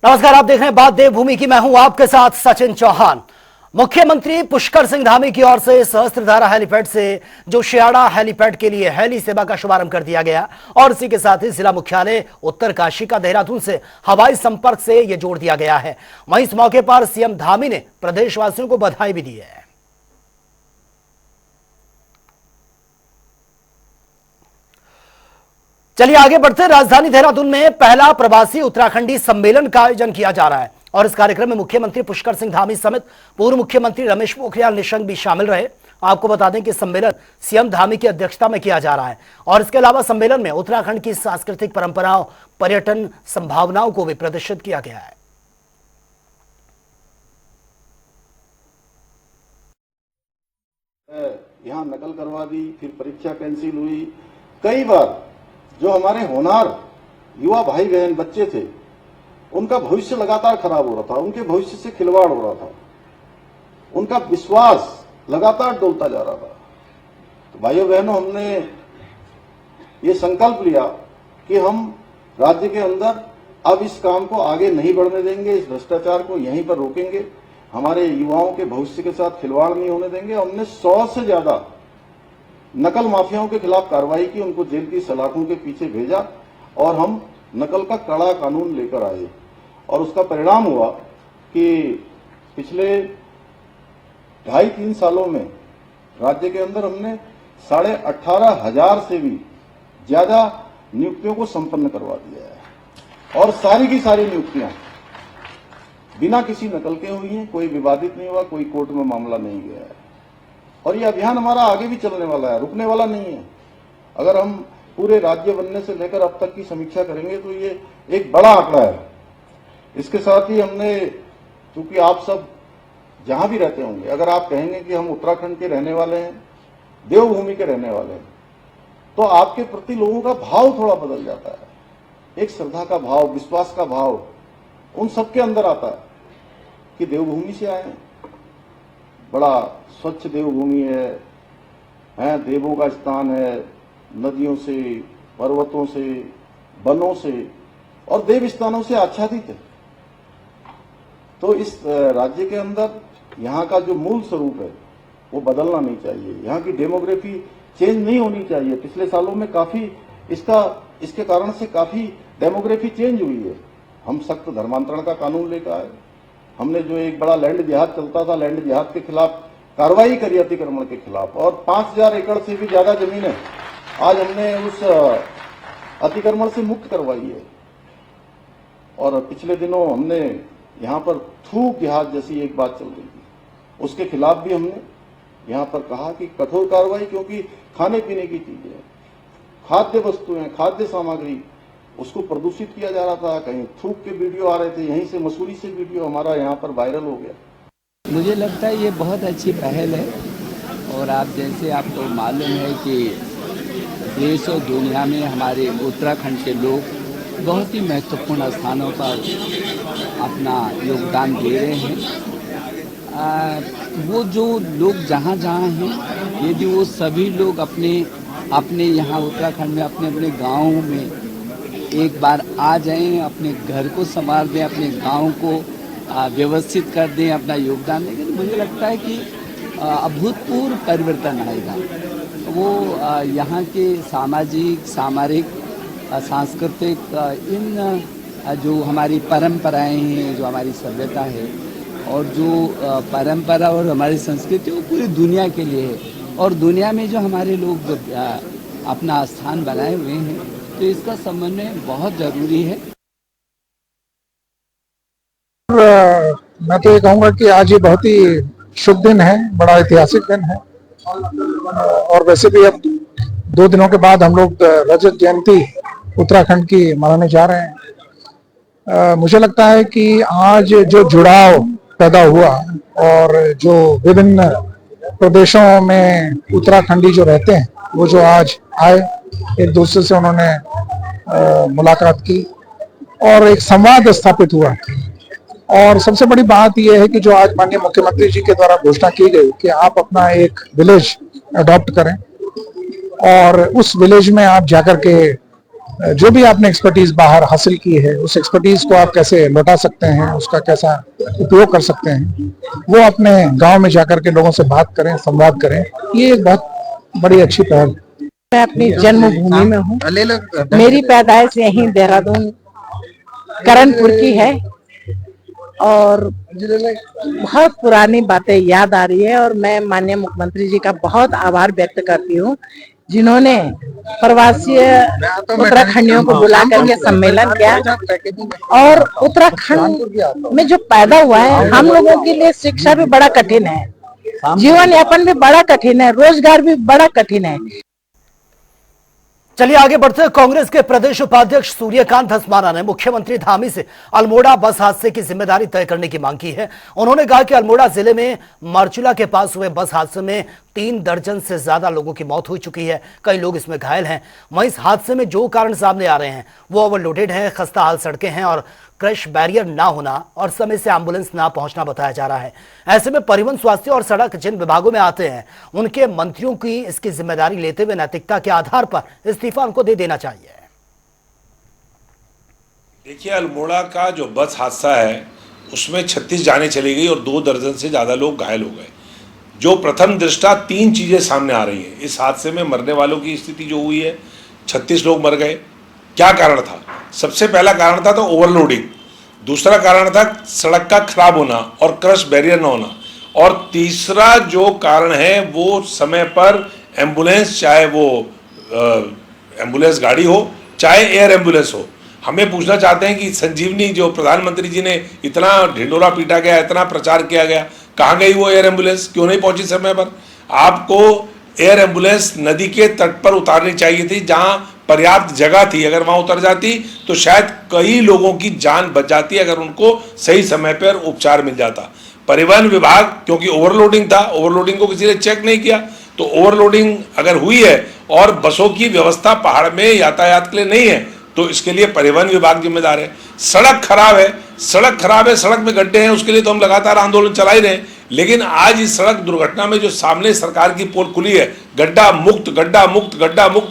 नमस्कार, आप देख रहे हैं बात देवभूमि की। मैं हूं आपके साथ सचिन चौहान। मुख्यमंत्री पुष्कर सिंह धामी की ओर से सहस्त्रधारा हेलीपैड से जो शियाड़ा हेलीपैड के लिए हेली सेवा का शुभारंभ कर दिया गया और इसी के साथ ही जिला मुख्यालय उत्तरकाशी का देहरादून से हवाई संपर्क से यह जोड़ दिया गया है। वहीं इस मौके पर सीएम धामी ने प्रदेशवासियों को बधाई भी दी है। चलिए आगे बढ़ते। राजधानी देहरादून में पहला प्रवासी उत्तराखंडी सम्मेलन का आयोजन किया जा रहा है और इस कार्यक्रम में मुख्यमंत्री पुष्कर सिंह धामी समेत पूर्व मुख्यमंत्री रमेश पोखरियाल निशंक भी शामिल रहे। आपको बता दें कि सम्मेलन सीएम धामी की अध्यक्षता में किया जा रहा है और इसके अलावा सम्मेलन में उत्तराखंड की सांस्कृतिक परंपराओं, पर्यटन संभावनाओं को भी प्रदर्शित किया गया है। यहाँ नकल करवा दी, फिर परीक्षा कैंसिल हुई। कई बार जो हमारे होनहार युवा भाई बहन बच्चे थे, उनका भविष्य लगातार खराब हो रहा था, उनके भविष्य से खिलवाड़ हो रहा था, उनका विश्वास लगातार डोलता जा रहा था। तो भाइयों बहनों, हमने ये संकल्प लिया कि हम राज्य के अंदर अब इस काम को आगे नहीं बढ़ने देंगे, इस भ्रष्टाचार को यहीं पर रोकेंगे, हमारे युवाओं के भविष्य के साथ खिलवाड़ नहीं होने देंगे। हमने 100 से ज्यादा नकल माफियाओं के खिलाफ कार्रवाई की, उनको जेल की सलाखों के पीछे भेजा और हम नकल का कड़ा कानून लेकर आए और उसका परिणाम हुआ कि पिछले 2.5-3 सालों में राज्य के अंदर हमने 18,500 से भी ज्यादा नियुक्तियों को संपन्न करवा दिया है और सारी की सारी नियुक्तियां बिना किसी नकल के हुई हैं। कोई विवादित नहीं हुआ, कोई कोर्ट में मामला नहीं गया है और ये अभियान हमारा आगे भी चलने वाला है, रुकने वाला नहीं है। अगर हम पूरे राज्य बनने से लेकर अब तक की समीक्षा करेंगे तो ये एक बड़ा आंकड़ा है। इसके साथ ही हमने, क्योंकि आप सब जहां भी रहते होंगे, अगर आप कहेंगे कि हम उत्तराखंड के रहने वाले हैं, देवभूमि के रहने वाले हैं, तो आपके प्रति लोगों का भाव थोड़ा बदल जाता है। एक श्रद्धा का भाव, विश्वास का भाव उन सबके अंदर आता है कि देवभूमि से आए हैं, बड़ा स्वच्छ देवभूमि है, देवों का स्थान है, नदियों से, पर्वतों से, वनों से और देव स्थानों से आच्छादित है। तो इस राज्य के अंदर यहाँ का जो मूल स्वरूप है वो बदलना नहीं चाहिए। यहाँ की डेमोग्राफी चेंज नहीं होनी चाहिए। पिछले सालों में काफी इसके कारण से काफी डेमोग्राफी चेंज हुई है। हम सख्त धर्मांतरण का कानून लेकर आए। हमने जो एक बड़ा लैंड जिहाद चलता था, लैंड जिहाद के खिलाफ कार्रवाई करी, अतिक्रमण के खिलाफ, और 5,000 एकड़ से भी ज्यादा जमीनें आज हमने उस अतिक्रमण से मुक्त करवाई है। और पिछले दिनों हमने यहाँ पर थूक जिहाद जैसी एक बात चल रही थी, उसके खिलाफ भी हमने यहाँ पर कहा कि कठोर कार्रवाई, क्योंकि खाने पीने की चीजें, खाद्य वस्तुएं, खाद्य सामग्री, उसको प्रदूषित किया जा रहा था। कहीं थूक के वीडियो आ रहे थे, यहीं से मसूरी से वीडियो हमारा यहाँ पर वायरल हो गया। मुझे लगता है ये बहुत अच्छी पहल है और आप जैसे आपको मालूम है कि देश और दुनिया में हमारे उत्तराखंड के लोग बहुत ही महत्वपूर्ण स्थानों पर अपना योगदान दे रहे हैं। वो जो लोग जहाँ जहाँ हैं, यदि वो सभी लोग अपने यहाँ उत्तराखंड में अपने अपने गाँव में एक बार आ जाएं, अपने घर को संवार दें, अपने गाँव को व्यवस्थित कर दें, अपना योगदान दें, तो मुझे लगता है कि अभूतपूर्व परिवर्तन आएगा। वो यहाँ के सामाजिक, सामरिक, सांस्कृतिक इन जो हमारी परंपराएं हैं, जो हमारी सभ्यता है और जो परंपरा और हमारी संस्कृति, वो पूरी दुनिया के लिए है और दुनिया में जो हमारे लोग अपना स्थान बनाए हुए हैं, तो इसका समन्वय बहुत ज़रूरी है। मैं तो ये कहूँगा कि आज ये बहुत ही शुभ दिन है, बड़ा ऐतिहासिक दिन है और वैसे भी अब 2 दिनों के बाद हम लोग रजत जयंती उत्तराखंड की मनाने जा रहे हैं। मुझे लगता है कि आज जो जुड़ाव पैदा हुआ और जो विभिन्न प्रदेशों में उत्तराखंडी जो रहते हैं, वो जो आज आए, एक दूसरे से उन्होंने मुलाकात की और एक संवाद स्थापित हुआ। और सबसे बड़ी बात यह है कि जो आज माननीय मुख्यमंत्री जी के द्वारा घोषणा की गई कि आप अपना एक विलेज अडॉप्ट करें और उस विलेज में आप जाकर के जो भी आपने एक्सपर्टीज बाहर हासिल की है उस एक्सपर्टीज को आप कैसे लौटा सकते हैं, उसका कैसा उपयोग कर सकते हैं, वो अपने गांव में जाकर के लोगों से बात करें, संवाद करें। ये एक बहुत बड़ी अच्छी पहल। मैं अपनी जन्मभूमि में हूँ। मेरी पैदाइश यहीं देहरादून करणपुर की है और बहुत पुरानी बातें याद आ रही है और मैं माननीय मुख्यमंत्री जी का बहुत आभार व्यक्त करती हूँ जिन्होंने प्रवासी उत्तराखंडियों को बुला करके सम्मेलन किया। और उत्तराखंड में जो पैदा हुआ है, हम लोगों के लिए शिक्षा भी बड़ा कठिन है, जीवन यापन भी बड़ा कठिन है, रोजगार भी बड़ा कठिन है। चलिए आगे बढ़ते हैं। कांग्रेस के प्रदेश उपाध्यक्ष सूर्यकांत धस्माना ने मुख्यमंत्री धामी से अल्मोड़ा बस हादसे की जिम्मेदारी तय करने की मांग की है। उन्होंने कहा कि अल्मोड़ा जिले में मारचूला के पास हुए बस हादसे में 3 दर्जन से ज्यादा लोगों की मौत हो चुकी है, कई लोग इसमें घायल हैं। वहीं इस हादसे में जो कारण सामने आ रहे हैं वो ओवरलोडेड है, खस्ता हाल सड़कें हैं और क्रश बैरियर ना होना और समय से एम्बुलेंस ना पहुंचना बताया जा रहा है। ऐसे में परिवहन, स्वास्थ्य और सड़क जिन विभागों में आते हैं उनके मंत्रियों की इसकी जिम्मेदारी लेते हुए नैतिकता के आधार पर इस्तीफा उनको दे देना चाहिए। देखिए, अल्मोड़ा का जो बस हादसा है उसमें 36 जानें चली गई और 2 दर्जन से ज़्यादा लोग घायल हो गए। जो प्रथम दृष्टा 3 चीज़ें सामने आ रही हैं। इस हादसे में मरने वालों की स्थिति जो हुई है, 36 लोग मर गए। क्या कारण था? सबसे पहला कारण था तो ओवरलोडिंग, दूसरा कारण था सड़क का खराब होना और क्रश बैरियर ना होना, और तीसरा जो कारण है वो समय पर एम्बुलेंस, चाहे वो एम्बुलेंस गाड़ी हो चाहे एयर एम्बुलेंस हो। हमें पूछना चाहते हैं कि संजीवनी जो प्रधानमंत्री जी ने इतना ढिंडोरा पीटा गया, इतना प्रचार किया गया, कहाँ गई वो एयर एम्बुलेंस? क्यों नहीं पहुंची समय पर? आपको एयर एम्बुलेंस नदी के तट पर उतारनी चाहिए थी जहां पर्याप्त जगह थी। अगर वहां उतर जाती तो शायद कई लोगों की जान बच जाती अगर उनको सही समय पर उपचार मिल जाता। परिवहन विभाग, क्योंकि ओवरलोडिंग था, ओवरलोडिंग को किसी ने चेक नहीं किया, तो ओवरलोडिंग अगर हुई है और बसों की व्यवस्था पहाड़ में यातायात के लिए नहीं है तो इसके लिए परिवहन विभाग जिम्मेदार है। सड़क खराब है, सड़क में गड्ढे हैं, उसके लिए तो हम लगातार आंदोलन चला ही रहे हैं। लेकिन आज इस सड़क दुर्घटना में जो सामने सरकार की पोल खुली है, गड्ढा मुक्त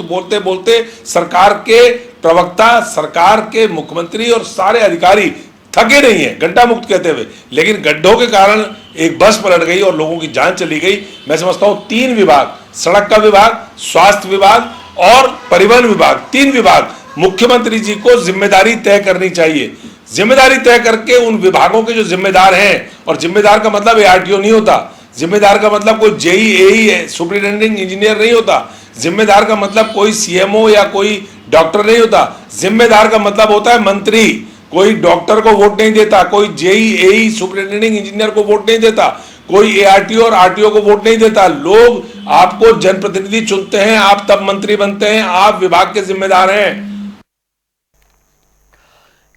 बोलते बोलते सरकार के प्रवक्ता, सरकार के मुख्यमंत्री और सारे अधिकारी थके नहीं है गड्ढा मुक्त कहते हुए, लेकिन गड्ढों के कारण एक बस पलट गई और लोगों की जान चली गई। मैं समझता हूं 3 विभाग, सड़क का विभाग, स्वास्थ्य विभाग और परिवहन विभाग, 3 विभाग, मुख्यमंत्री जी को जिम्मेदारी तय करनी चाहिए। जिम्मेदारी तय करके उन विभागों के जो जिम्मेदार हैं, और जिम्मेदार का मतलब ARTO नहीं होता, जिम्मेदार का मतलब कोई JE AE सुपरिटेंडिंग इंजीनियर नहीं होता, जिम्मेदार का मतलब कोई CMO या कोई डॉक्टर नहीं होता। जिम्मेदार का मतलब होता है मंत्री। कोई डॉक्टर को वोट नहीं देता, कोई JE AE सुपरिटेंडिंग इंजीनियर को वोट नहीं देता, कोई ARTO और RTO को वोट नहीं देता। लोग आपको जनप्रतिनिधि चुनते हैं, आप तब मंत्री बनते हैं, आप विभाग के जिम्मेदार हैं।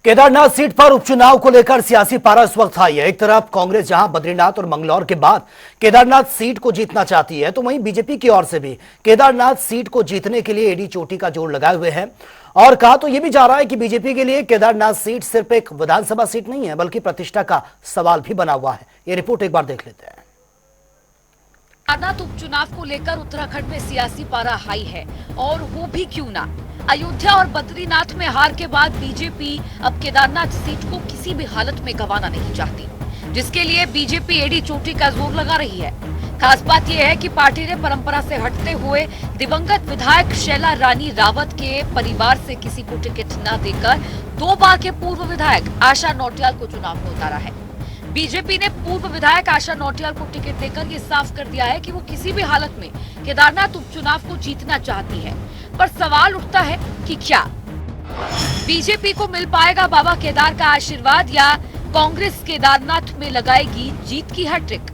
केदारनाथ सीट पर उपचुनाव को लेकर सियासी पारा इस वक्त हाई है। एक तरफ कांग्रेस जहां बद्रीनाथ और मंगलौर के बाद केदारनाथ सीट को जीतना चाहती है, तो वहीं बीजेपी की ओर से भी केदारनाथ सीट को जीतने के लिए एडी चोटी का जोर लगाए हुए हैं। और कहा तो यह भी जा रहा है कि बीजेपी के लिए केदारनाथ सीट सिर्फ एक विधानसभा सीट नहीं है बल्कि प्रतिष्ठा का सवाल भी बना हुआ है। यह रिपोर्ट एक बार देख लेते हैं। केदारनाथ उपचुनाव को लेकर उत्तराखंड में सियासी पारा हाई है, और वो भी क्यों ना। अयोध्या और बद्रीनाथ में हार के बाद बीजेपी अब केदारनाथ सीट को किसी भी हालत में गंवाना नहीं चाहती, जिसके लिए बीजेपी एडी चोटी का जोर लगा रही है। खास बात यह है कि पार्टी ने परंपरा से हटते हुए दिवंगत विधायक शैला रानी रावत के परिवार से किसी को टिकट न देकर 2 बार के पूर्व विधायक आशा नौटियाल को चुनाव में उतारा है। बीजेपी ने पूर्व विधायक आशा नौटियाल को टिकट देकर ये साफ कर दिया है कि वो किसी भी हालत में केदारनाथ उपचुनाव को जीतना चाहती है। पर सवाल उठता है कि क्या बीजेपी को मिल पाएगा बाबा केदार का आशीर्वाद, या कांग्रेस केदारनाथ में लगाएगी जीत की हैट्रिक?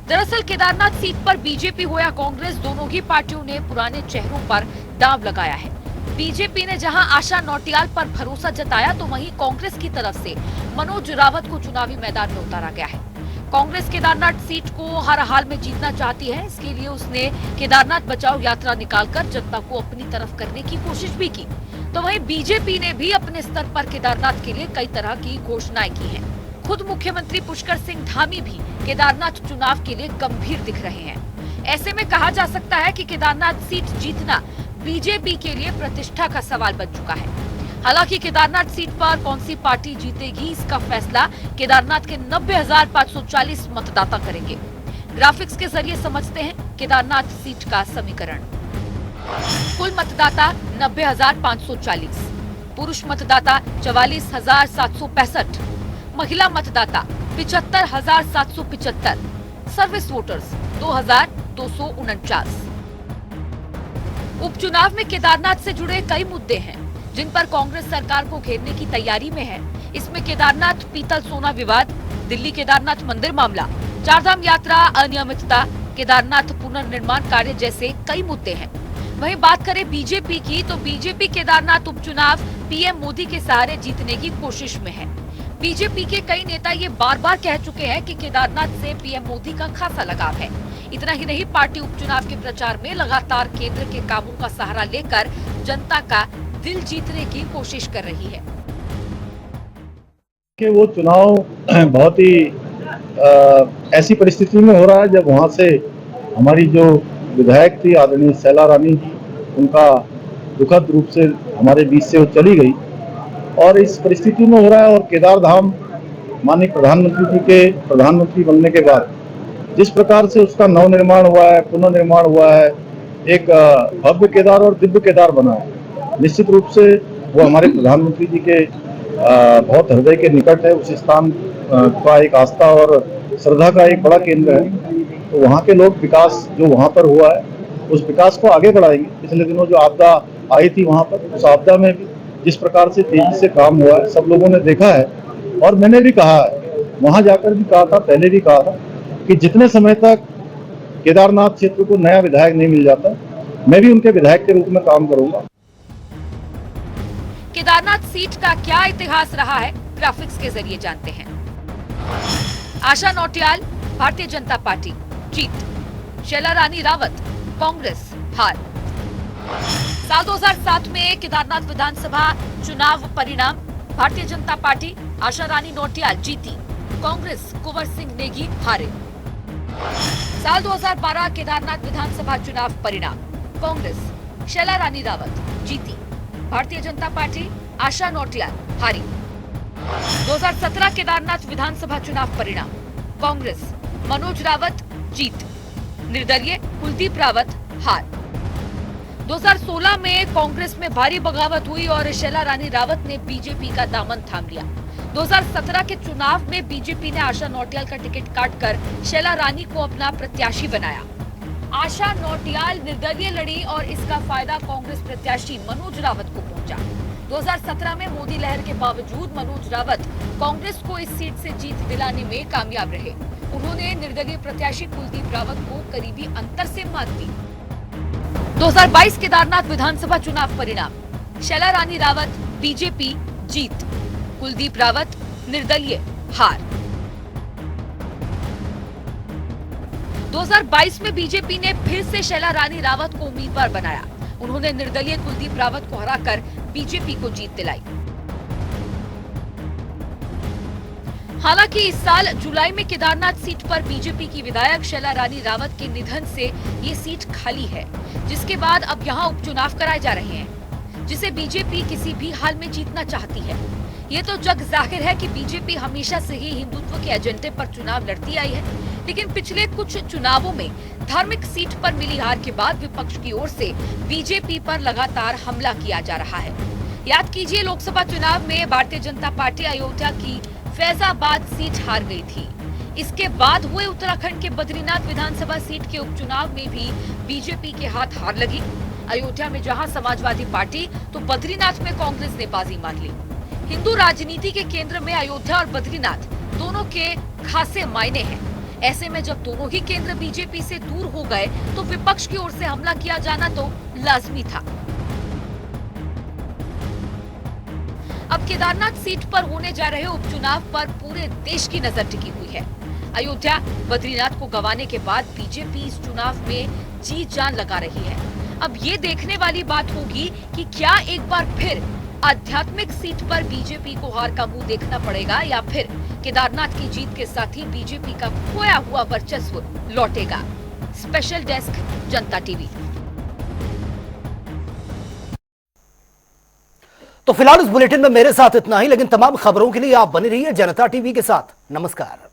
दरअसल केदारनाथ सीट पर बीजेपी हो या कांग्रेस, दोनों ही पार्टियों ने पुराने चेहरों पर दांव लगाया है। बीजेपी ने जहां आशा नौटियाल पर भरोसा जताया, तो वहीं कांग्रेस की तरफ से मनोज रावत को चुनावी मैदान में उतारा गया है। कांग्रेस केदारनाथ सीट को हर हाल में जीतना चाहती है। इसके लिए उसने केदारनाथ बचाओ यात्रा निकालकर जनता को अपनी तरफ करने की कोशिश भी की। तो वहीं बीजेपी ने भी अपने स्तर पर केदारनाथ के लिए कई तरह की घोषणाएं की हैं। खुद मुख्यमंत्री पुष्कर सिंह धामी भी केदारनाथ चुनाव के लिए गंभीर दिख रहे हैं। ऐसे में कहा जा सकता है कि केदारनाथ सीट जीतना बीजेपी के लिए प्रतिष्ठा का सवाल बन चुका है। हालांकि केदारनाथ सीट पर कौन सी पार्टी जीतेगी, इसका फैसला केदारनाथ के 90,540 मतदाता करेंगे। ग्राफिक्स के जरिए समझते हैं केदारनाथ सीट का समीकरण। कुल मतदाता 90,540, पुरुष मतदाता 44,765, महिला मतदाता 75,775, सर्विस वोटर्स 2,249। उपचुनाव में केदारनाथ से जुड़े कई मुद्दे हैं जिन पर कांग्रेस सरकार को घेरने की तैयारी में है। इसमें केदारनाथ पीतल सोना विवाद, दिल्ली केदारनाथ मंदिर मामला, चारधाम यात्रा अनियमितता, केदारनाथ पुनर्निर्माण कार्य जैसे कई मुद्दे हैं। वहीं बात करें बीजेपी की, तो बीजेपी केदारनाथ उपचुनाव पीएम मोदी के सहारे जीतने की कोशिश में है। बीजेपी के कई नेता ये बार बार कह चुके हैं कि केदारनाथ से पीएम मोदी का खासा लगाव है। इतना ही नहीं, पार्टी उपचुनाव के प्रचार में लगातार केंद्र के कामों का सहारा लेकर जनता का दिल जीतने की कोशिश कर रही है। कि वो चुनाव बहुत ही ऐसी परिस्थिति में हो रहा है जब वहाँ से हमारी जो विधायक थी आदरणीय शैला रानी जी, उनका दुखद रूप से हमारे बीच से वो चली गई, और इस परिस्थिति में हो रहा है। और केदार धाम माननीय प्रधानमंत्री जी के प्रधानमंत्री बनने के बाद जिस प्रकार से उसका नवनिर्माण हुआ है, पुनर्निर्माण हुआ है, एक भव्य केदार और दिव्य केदार बना है, निश्चित रूप से वो हमारे प्रधानमंत्री जी के बहुत हृदय के निकट है। उस स्थान का एक आस्था और श्रद्धा का एक बड़ा केंद्र है। तो वहाँ के लोग विकास जो वहाँ पर हुआ है उस विकास को आगे बढ़ाएंगे। पिछले दिनों जो आपदा आई थी वहाँ पर, उस आपदा में भी जिस प्रकार से तेजी से काम हुआ है सब लोगों ने देखा है। और मैंने भी कहा है, वहाँ जाकर भी कहा था, पहले भी कहा था कि जितने समय तक केदारनाथ क्षेत्र को नया विधायक नहीं मिल जाता, मैं भी उनके विधायक के रूप में काम करूंगा। केदारनाथ सीट का क्या इतिहास रहा है, ग्राफिक्स के जरिए जानते हैं। आशा नौटियाल भारतीय जनता पार्टी जीत, शैला रानी रावत कांग्रेस हार। साल 2007 में केदारनाथ विधानसभा चुनाव परिणाम, भारतीय जनता पार्टी आशा रानी नौटियाल जीती, कांग्रेस कुंवर सिंह नेगी हारे। साल 2012 केदारनाथ विधानसभा चुनाव परिणाम, कांग्रेस शैला रानी रावत जीती, भारतीय जनता पार्टी आशा नौटियाल हारी। 2017 केदारनाथ विधानसभा चुनाव परिणाम, कांग्रेस मनोज रावत जीत, निर्दलीय कुलदीप रावत हार। 2016 में कांग्रेस में भारी बगावत हुई और शैला रानी रावत ने बीजेपी का दामन थाम लिया। 2017 के चुनाव में बीजेपी ने आशा नौटियाल का टिकट काटकर शैला रानी को अपना प्रत्याशी बनाया। आशा नौटियाल निर्दलीय लड़ी और इसका फायदा कांग्रेस प्रत्याशी मनोज रावत को पहुंचा। 2017 में मोदी लहर के बावजूद मनोज रावत कांग्रेस को इस सीट से जीत दिलाने में कामयाब रहे। उन्होंने निर्दलीय प्रत्याशी कुलदीप रावत को करीबी अंतर से मात दी। 2022 केदारनाथ विधानसभा चुनाव परिणाम, शैला रानी रावत बीजेपी जीत, कुलदीप रावत निर्दलीय हार। 2022 में बीजेपी ने फिर से शैला रानी रावत को उम्मीदवार बनाया। उन्होंने निर्दलीय कुलदीप रावत को हराकर बीजेपी को जीत दिलाई। हालांकि इस साल जुलाई में केदारनाथ सीट पर बीजेपी की विधायक शैला रानी रावत के निधन से ये सीट खाली है, जिसके बाद अब यहाँ उपचुनाव कराए जा रहे हैं, जिसे बीजेपी किसी भी हाल में जीतना चाहती है। ये तो जग जाहिर है कि बीजेपी हमेशा से ही हिंदुत्व के एजेंडे पर चुनाव लड़ती आई है, लेकिन पिछले कुछ चुनावों में धार्मिक सीट पर मिली हार के बाद विपक्ष की ओर से बीजेपी पर लगातार हमला किया जा रहा है। याद कीजिए, लोकसभा चुनाव में भारतीय जनता पार्टी अयोध्या की फैजाबाद सीट हार गई थी। इसके बाद हुए उत्तराखंड के बद्रीनाथ विधानसभा सीट के उपचुनाव में भी बीजेपी के हाथ हार लगी। अयोध्या में जहां समाजवादी पार्टी तो बद्रीनाथ में कांग्रेस ने बाजी मार ली। हिंदू राजनीति के केंद्र में अयोध्या और बद्रीनाथ दोनों के खासे मायने हैं। ऐसे में जब दोनों ही केंद्र बीजेपी से दूर हो गए तो विपक्ष की ओर से हमला किया जाना तो लाजमी था। अब केदारनाथ सीट पर होने जा रहे उपचुनाव पर पूरे देश की नजर टिकी हुई है। अयोध्या बद्रीनाथ को गंवाने के बाद बीजेपी इस चुनाव में जी जान लगा रही है। अब ये देखने वाली बात होगी कि क्या एक बार फिर आध्यात्मिक सीट पर बीजेपी को हार का मुंह देखना पड़ेगा या फिर केदारनाथ की जीत के साथ ही बीजेपी का खोया हुआ वर्चस्व लौटेगा। स्पेशल डेस्क, जनता टीवी। तो फिलहाल इस बुलेटिन में मेरे साथ इतना ही, लेकिन तमाम खबरों के लिए आप बने रहिए जनता टीवी के साथ। नमस्कार।